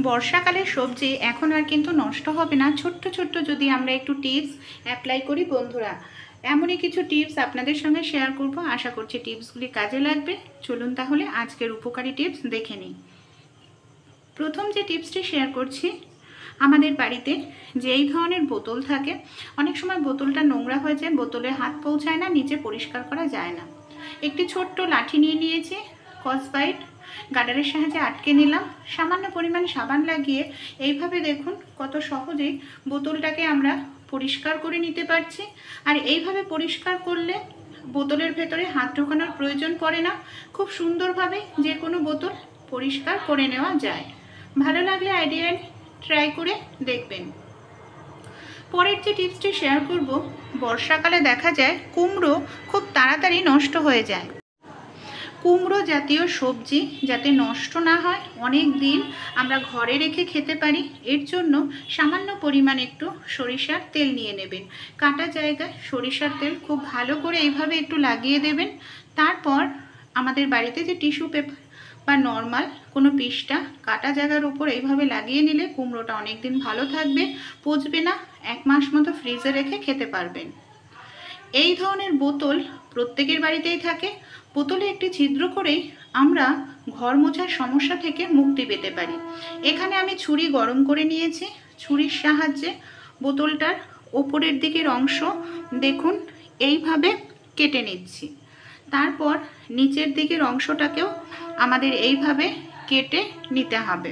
বর্ষাকালের সবজি এখন আর কিন্তু নষ্ট হবে না ছোট্ট ছোট্ট যদি আমরা একটু টিপস অ্যাপ্লাই করি বন্ধুরা। এমনই কিছু টিপস আপনাদের সঙ্গে শেয়ার করব, আশা করছি টিপসগুলি কাজে লাগবে। চলুন তাহলে আজকের উপকারী টিপস দেখে নিই। প্রথম যে টিপসটি শেয়ার করছি, আমাদের বাড়িতে যে এই ধরনের বোতল থাকে, অনেক সময় বোতলটা নোংরা হয়ে যায়, বোতলে হাত পৌঁছায় না, নিচে পরিষ্কার করা যায় না। একটি ছোট্ট লাঠি নিয়ে নিয়েছি, স্কচব্রাইট গার্ডারের সাহায্যে আটকে নিলাম, সামান্য পরিমাণ সাবান লাগিয়ে এইভাবে দেখুন কত সহজেই বোতলটাকে আমরা পরিষ্কার করে নিতে পারছি। আর এইভাবে পরিষ্কার করলে বোতলের ভেতরে হাত ঢোকানোর প্রয়োজন পড়ে না, খুব সুন্দরভাবে যে কোনো বোতল পরিষ্কার করে নেওয়া যায়। ভালো লাগলে আইডিয়া ট্রাই করে দেখবেন। পরের যে টিপসটি শেয়ার করব, বর্ষাকালে দেখা যায় কুমড়ো খুব তাড়াতাড়ি নষ্ট হয়ে যায়। কুমড়ো জাতীয় সবজি যাতে নষ্ট না হয়, অনেক দিন আমরা ঘরে রেখে খেতে পারি, এর জন্য সামান্য পরিমাণ একটু সরিষার তেল নিয়ে নেবেন। কাটা জায়গায় সরিষার তেল খুব ভালো করে এইভাবে একটু লাগিয়ে দেবেন। তারপর আমাদের বাড়িতে যে টিস্যু পেপার বা নর্মাল কোনো পিসটা কাটা জায়গার উপর এইভাবে লাগিয়ে নিলে কুমড়োটা অনেক দিন ভালো থাকবে, পচবে না, 1 মাস মতো ফ্রিজে রেখে খেতে পারবেন। এই ধরনের বোতল প্রত্যেকের বাড়িতেই থাকে। বোতলে একটি ছিদ্র করেই আমরা ঘর মোছার সমস্যা থেকে মুক্তি পেতে পারি। এখানে আমি ছুরি গরম করে নিয়েছি, ছুরির সাহায্যে বোতলটার ওপরের দিকের অংশ দেখুন এইভাবে কেটে নিচ্ছি। তারপর নিচের দিকের অংশটাকেও আমাদের এইভাবে কেটে নিতে হবে।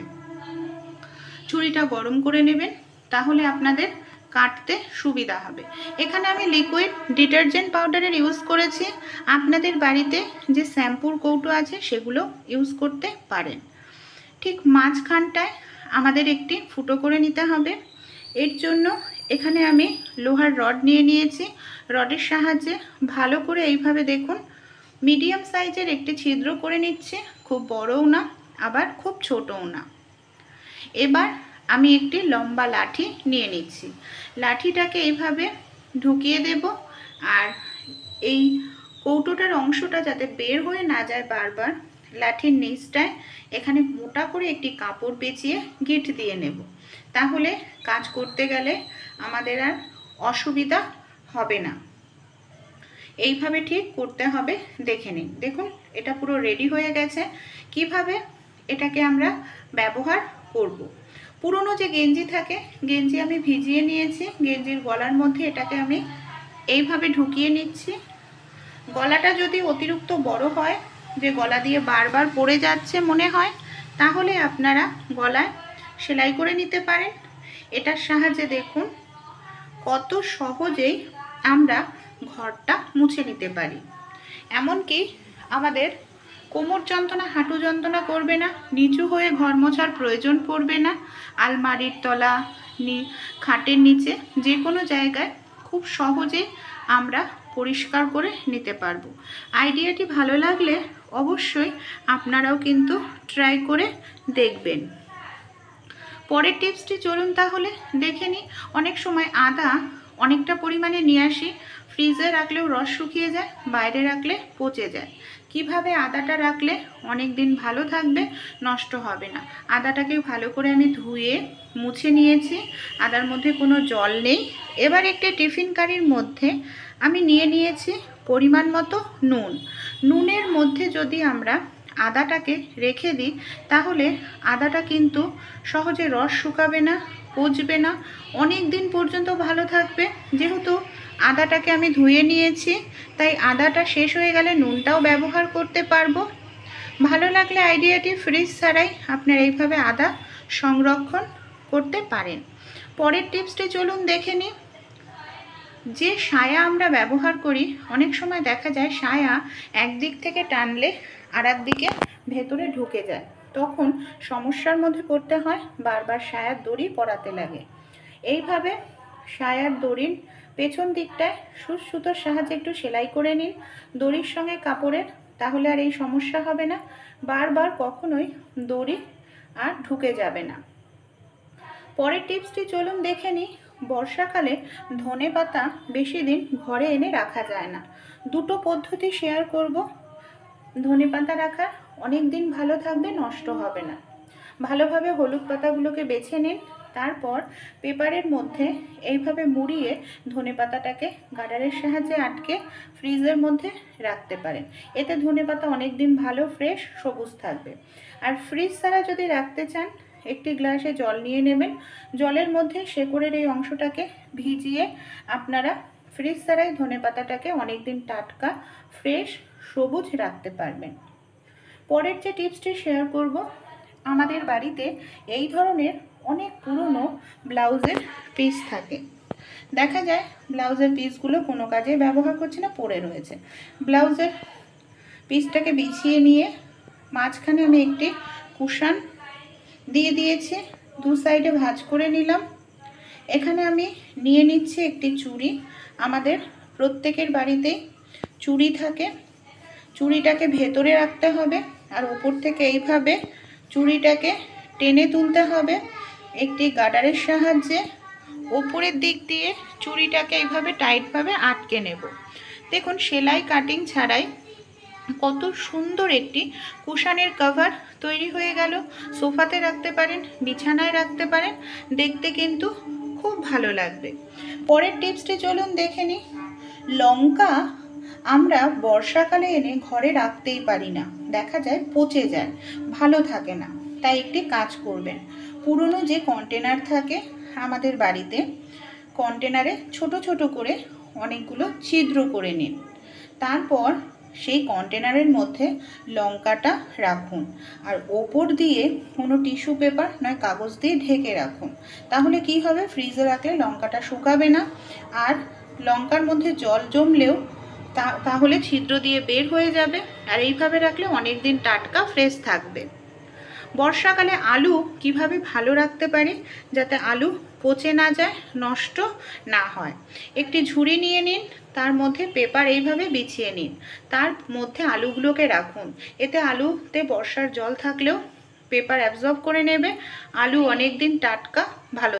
ছুরিটা গরম করে নেবেন, তাহলে আপনাদের কাটতে সুবিধা হবে। এখানে আমি লিকুইড ডিটারজেন্ট পাউডারের ইউজ করেছি, আপনাদের বাড়িতে যে শ্যাম্পুর কৌটো আছে সেগুলো ইউজ করতে পারেন। ঠিক মাঝখানটায় আমাদের একটি ফুটো করে নিতে হবে। এর জন্য এখানে আমি লোহার রড নিয়ে নিয়েছি, রডের সাহায্যে ভালো করে এইভাবে দেখুন মিডিয়াম সাইজের একটি ছিদ্র করে নিচ্ছে, খুব বড়ও না আবার খুব ছোটও না। এবার আমি একটি লম্বা লাঠি নিয়ে নিচ্ছি, লাঠিটাকে এইভাবে ঢুকিয়ে দেব, আর এই কৌটোটার অংশটা যাতে বের হয়ে না যায় বারবার, লাঠির নিচটায় এখানে মোটা করে একটি কাপড় পেঁচিয়ে গিঁট দিয়ে নেব, তাহলে কাজ করতে গেলে আমাদের আর অসুবিধা হবে না। এইভাবে ঠিক করতে হবে, দেখে নিন। দেখুন এটা পুরো রেডি হয়ে গেছে। কিভাবে এটাকে আমরা ব্যবহার করব। পুরনো যে গেঞ্জি থাকে, গেঞ্জি আমি ভিজিয়ে নিয়েছি, গেঞ্জির গলার মধ্যে এটাকে আমি এইভাবে ঢুকিয়ে নিচ্ছি। গলাটা যদি অতিরিক্ত বড় হয়, যে গলা দিয়ে বারবার পড়ে যাচ্ছে মনে হয়, তাহলে আপনারা গলায় সেলাই করে নিতে পারেন। এটার সাহায্যে দেখুন কত সহজেই আমরা ঘরটা মুছে নিতে পারি। এমনকি আমাদের কোমর যন্ত্রণা, হাঁটু যন্ত্রণা করবে না, নিচু হয়ে ঘর মোছার প্রয়োজন পড়বে না। আলমারির তলা, খাটের নিচে যে কোনো জায়গায় খুব সহজেই আমরা পরিষ্কার করে নিতে পারবো। আইডিয়াটি ভালো লাগলে অবশ্যই আপনারাও কিন্তু ট্রাই করে দেখবেন। পরের টিপসটি চলুন তাহলে দেখে নিই। অনেক সময় আদা অনেকটা পরিমাণে নিয়ে আসি, ফ্রিজে রাখলেও রস শুকিয়ে যায়, বাইরে রাখলে পচে যায়। কিভাবে আদাটা রাখলে অনেক দিন ভালো থাকবে, নষ্ট হবে না। আদাটাকে ভালো করে আমি ধুয়ে মুছে নিয়েছি, আদার মধ্যে কোনো জল নেই। এবার একটি টিফিন কারির মধ্যে আমি নিয়ে নিয়েছি পরিমাণ মতো নুন। নুনের মধ্যে যদি আমরা আদাটাকে রেখে দিই, তাহলে আদাটা কিন্তু সহজে রস শুকাবে না, পচবে না, অনেক দিন পর্যন্ত ভালো থাকবে। যেহেতু আদাটাকে আমি ধুয়ে নিয়েছি, তাই আদাটা শেষ হয়ে গেলে নুনটাও ব্যবহার করতে পারবো। ভালো লাগলে আইডিয়াটি ফ্রিজ ছাড়াই আপনারা এইভাবে আদা সংরক্ষণ করতে পারেন। পরের টিপসটি চলুন দেখে নিই। যে সায়া আমরা ব্যবহার করি, অনেক সময় দেখা যায় সায়া একদিক থেকে টানলে আর একদিকে ভেতরে ঢুকে যায়, তখন সমস্যার মধ্যে পড়তে হয়, বারবার সায়ার দড়ি পরাতে লাগে। এইভাবে সায়ার দড়ির পেছন দিকটায় সুতোর সাহায্যে একটু সেলাই করে নিন দড়ির সঙ্গে কাপড়ের, তাহলে আর এই সমস্যা হবে না, বারবার কখনোই দড়ি আর ঢুকে যাবে না। পরের টিপসটি চলুন দেখে নিই। বর্ষাকালে ধনেপাতা বেশি দিন ঘরে এনে রাখা যায় না। দুটো পদ্ধতি শেয়ার করব ধনেপাতা রাখার, অনেক দিন ভালো থাকবে, নষ্ট হবে না। ভালোভাবে হলুদ পাতাগুলোকে বেছে নিন। তারপর পেপারের মধ্যে এইভাবে মুড়িয়ে ধনেপাতাটাকে গার্ডারের সাহায্যে আটকে ফ্রিজের মধ্যে রাখতে পারেন। এতে ধনেপাতা অনেক দিন ভালো ফ্রেশ সবুজ থাকবে। আর ফ্রিজ ছাড়া যদি রাখতে চান, একটি গ্লাসে জল নিয়ে নেবেন। জলের মধ্যে শেকড়ের এই অংশটাকে ভিজিয়ে আপনারা ফ্রিজ ছাড়াই ধনেপাতাটাকে অনেক দিন টাটকা ফ্রেশ সবুজ রাখতে পারবেন। পরের যে টিপসটি শেয়ার করব, আমাদের বাড়িতে এই ধরনের অনেক পুরনো ব্লাউজের পিস থাকে। দেখা যায় ব্লাউজের পিসগুলো কোনো কাজে ব্যবহার করছে না, পড়ে রয়েছে। ব্লাউজের পিসটাকে বিছিয়ে নিয়ে মাঝখানে আমি একটি কুশন দিয়ে দিয়েছি, দু সাইডে ভাঁজ করে নিলাম। এখানে আমি নিয়ে নিচ্ছি একটি চুড়ি। আমাদের প্রত্যেকের বাড়িতেই চুড়ি থাকে। চুড়িটাকে ভেতরে রাখতে হবে আর ওপর থেকে এইভাবে চুড়িটাকে টেনে তুলতে হবে একটি গার্ডারের সাহায্যে। ওপরের দিক দিয়ে চুড়িটাকে এইভাবে টাইটভাবে আটকে নেব। দেখুন, সেলাই কাটিং ছাড়াই কত সুন্দর একটি কুশনের কভার তৈরি হয়ে গেল। সোফাতে রাখতে পারেন, বিছানায় রাখতে পারেন, দেখতে কিন্তু খুব ভালো লাগবে। পরের টিপসটি চলুন দেখে নিই। লঙ্কা আমরা বর্ষাকালে এনে ঘরে রাখতেই পারি না, দেখা যায় পচে যায়, ভালো থাকে না। তাই একটি কাজ করবেন, পুরনো যে কন্টেনার থাকে আমাদের বাড়িতে, কন্টেনারে ছোট ছোট করে অনেকগুলো ছিদ্র করে নিন। তারপর সেই কন্টেনারের মধ্যে লঙ্কাটা রাখুন আর ওপর দিয়ে কোনো টিস্যু পেপার নয় কাগজ দিয়ে ঢেকে রাখুন। তাহলে কি হবে, ফ্রিজে রাখলে লঙ্কাটা শুকাবে না, আর লঙ্কার মধ্যে জল জমলেও তাহলে ছিদ্র দিয়ে বের হয়ে যাবে। আর এইভাবে রাখলে অনেক দিন টাটকা ফ্রেশ থাকবে। বর্ষাকালে আলু কিভাবে ভালো রাখতে পারি যাতে আলু পচে না যায়, নষ্ট না হয়। একটি ঝুড়ি নিয়ে নিন, তার মধ্যে পেপার এইভাবে বিছিয়ে নিন, তার মধ্যে আলুগুলোকে রাখুন। এতে আলুতে বর্ষার জল থাকলেও পেপার অ্যাবজর্ব করে নেবে, আলু অনেক দিন টাটকা ভালো